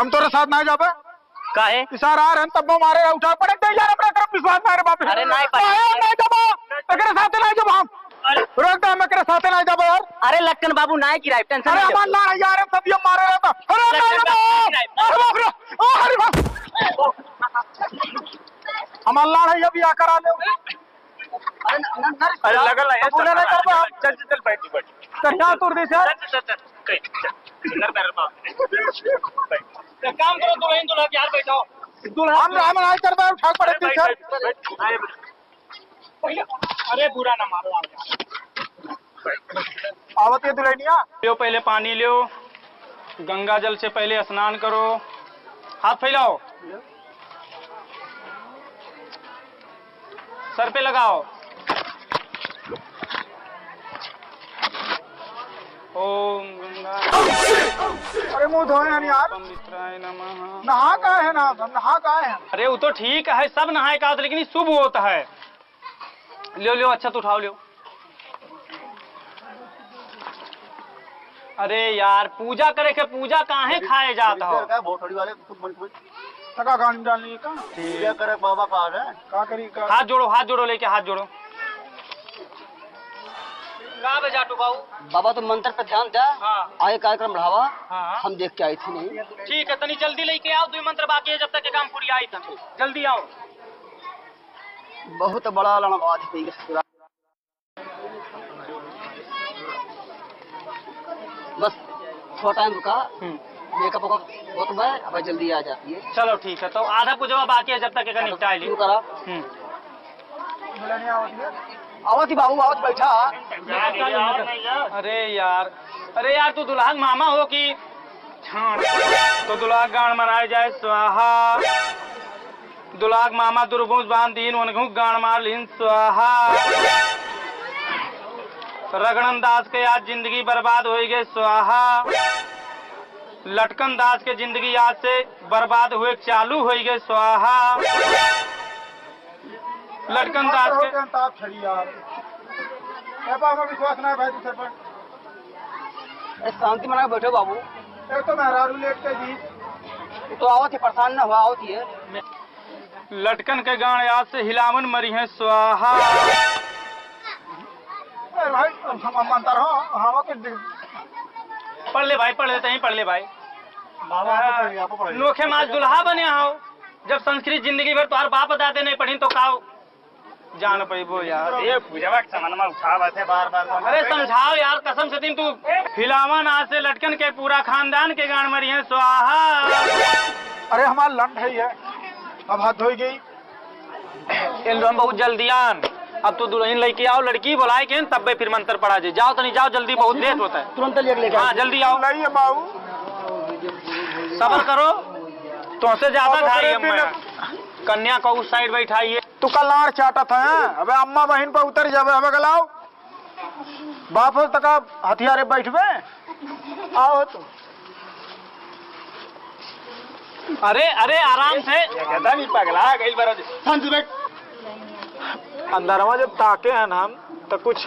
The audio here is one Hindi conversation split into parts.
हम तोरे साथ ना जाबे काहे इशारा आ रहे तब मारे उठा पड़े ते यार अपना तरफ विश्वास ना रे बाप अरे नहीं नहीं जाबो एकरे साथ नहीं जाबो हम रोक दे हम एकरे साथ नहीं जाबो यार। अरे लक्कन बाबू ना किराए टेंशन अरे हमार ना यार सब ये मारे रहता अरे नहीं जाबो अरे बाप हमार लाड़ है अभी आ करा ले अरे लगल है तूने नहीं कर पा चल चल बैठ कहिया तोड़ दे सर काम करो दुल्हन दुल्हा यार बैठाओ हम नहीं कर पाए उठा पड़े थे सर। अरे बुरा ना मारो आवत है दुल्हनिया लियो पहले पानी लियो, गंगा जल से पहले स्नान करो, हाथ फैलाओ, सर पे लगाओ। ओम गंगा अरे मुंह धोए हैं यार पवित्राय नमः। नहा का है ना नहा का है। अरे वो तो ठीक है, सब नहाए का लेकिन ये शुभ होता है। लियो लियो अच्छा तो उठाओ लियो। अरे यार पूजा करे के पूजा काहे खाए जाता हो? टका गान डालनी का पूजा करे बाबा का है का करी का हाथ जोड़ो लेके हाथ जोड़ो। कहाँ पे जाटू बाबू? बाबा तो मंत्र पे ध्यान दे। हाँ आगे कार्यक्रम बढ़ावा। हाँ हम देख के आई थी नहीं। ठीक है, तनी जल्दी लेके आओ, 2 मंत्र बाकी है जब तक के काम पूरी आई तक जल्दी आओ। बहुत बड़ा लड़ावाद है बस थोड़ा टाइम रुका। मेकअप बहुत है, अब जल्दी आ जाती है। चलो ठीक है, तो आधा पूजवा बाकी है जब तक के निपटा ली। शुरू करा। दुल्हनिया आवत है आवती बाबू आवत बैठा। अरे यार तू दुल्हा मामा हो कि तो दुल्हा गान मनाए जाए स्वाहा। दुल्हा मामा दुर्भुज बांध दीन उनघु गान मार लीन स्वाहा। रगड़न दास के आज जिंदगी बर्बाद हो गए स्वाहा। लटकन दास के जिंदगी आज से बर्बाद हुए चालू हो गए स्वाहा। लटकन दास के ताप छड़ी यार हमें विश्वास ना है भाई दूसरे पर। शांति मना के बैठो बाबू। एक तो मेहरारू लेट के जी तो आवत है, परेशान न हुआ आवती है। लटकन के गान आज से हिलावन मरी है स्वाहा। भाई हम मंतर हो हम के पढ़ ले भाई, पढ़ लेते हैं, पढ़ ले भाई। बाबा नोखे माज दुल्हा बने हो, जब संस्कृत जिंदगी भर तुम्हारे बाप दादे नहीं पढ़ी तो काओ जान पैबो यार। ये पूजा का सामान में उठावत है बार बार। अरे समझाओ यार, कसम से दिन तू हिलावन आज से लटकन के पूरा खानदान के गान मरी है स्वाहा। अरे हमारा लंड है ये अब हाथ धोई गई। एकदम बहुत जल्दी आन। अब तो दुल्हन लेके आओ, लड़की बुलाए के तब फिर मंत्र पढ़ा जाए। जाओ तो नहीं जाओ, जल्दी बहुत लेट होता है। तुरंत लेके हाँ जल्दी आओ, नहीं है बाबू सबर करो। तुमसे ज्यादा खाई हम कन्या को उस साइड बैठाइए। तू कल लाड़ चाटा था अबे अम्मा बहन पर उतर जावे। अबे गलाओ बाप हो तक हथियारे बैठवे आओ तो। अरे अरे आराम से नहीं पगला गई बार अंदरवा जब ताके हैं हम तो कुछ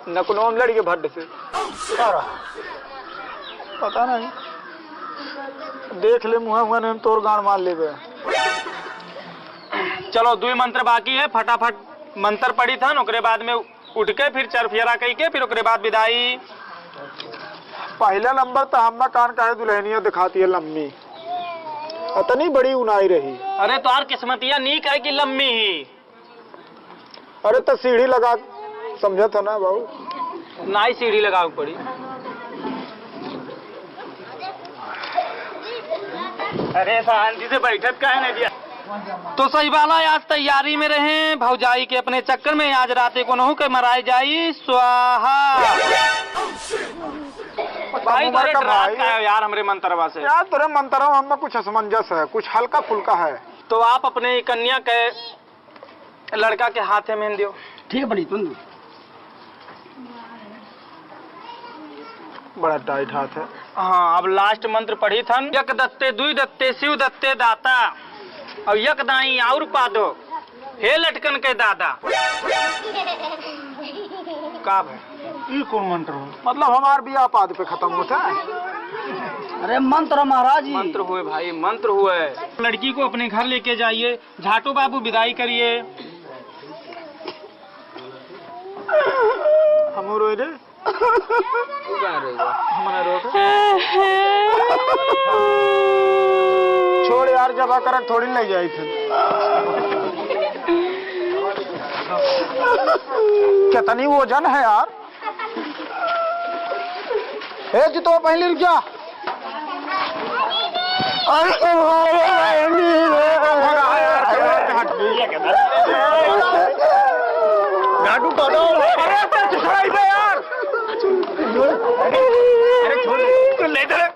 नकुलों में लड़के भड्ड से पता नहीं देख ले मुँह मुँह ने तोर गान मार ले। चलो 2 मंत्र बाकी है, फटाफट मंत्र पढ़ी था ओकरे बाद में उठ के फिर चरफेरा कही के फिर ओकरे बाद विदाई। पहला नंबर तो हम कान का है दुल्हनिया दिखाती है लम्बी इतनी बड़ी उनाई रही। अरे तो यार किस्मतिया नीक है कि लम्बी ही। अरे तो सीढ़ी लगा समझा था ना बाबू। ना ही सीढ़ी लगाओ पड़ी। अरे शांति से बैठक का है ना दिया। तो सही वाला आज तैयारी में रहे, भौजाई के अपने चक्कर में आज रात को नहु के मराई जाई स्वाहा। भाई उम्र का भाई है यार हमरे मंत्रवा से। यार तेरे मंत्रों हमें कुछ असमंजस है, कुछ हल्का फुल्का है। तो आप अपने कन्या के लड़का के हाथे में दियो। ठीक है बड़ी तुम बड़ा टाइट हाथ है। हाँ अब लास्ट मंत्र पढ़ी थन। यक दत्ते दुई दत्ते शिव दत्ते दाता और यक दाई और पादो हे लटकन के दादा। का भाई ये कौन मंत्र हो? मतलब हमार भी आपाद पे खत्म होता है। अरे मंत्र महाराज जी। मंत्र हुए भाई, मंत्र हुए। लड़की को अपने घर लेके जाइए, झाटू बाबू विदाई करिए। हम रो रे तू कहाँ रहेगा? हमारा रो छोड़ यार, जब आकर थोड़ी ले जाई थे। कितनी वजन है यार। ए जी तो पहले रुक जा। गाडू तो दो। अरे यार अरे छोड़ ले इधर।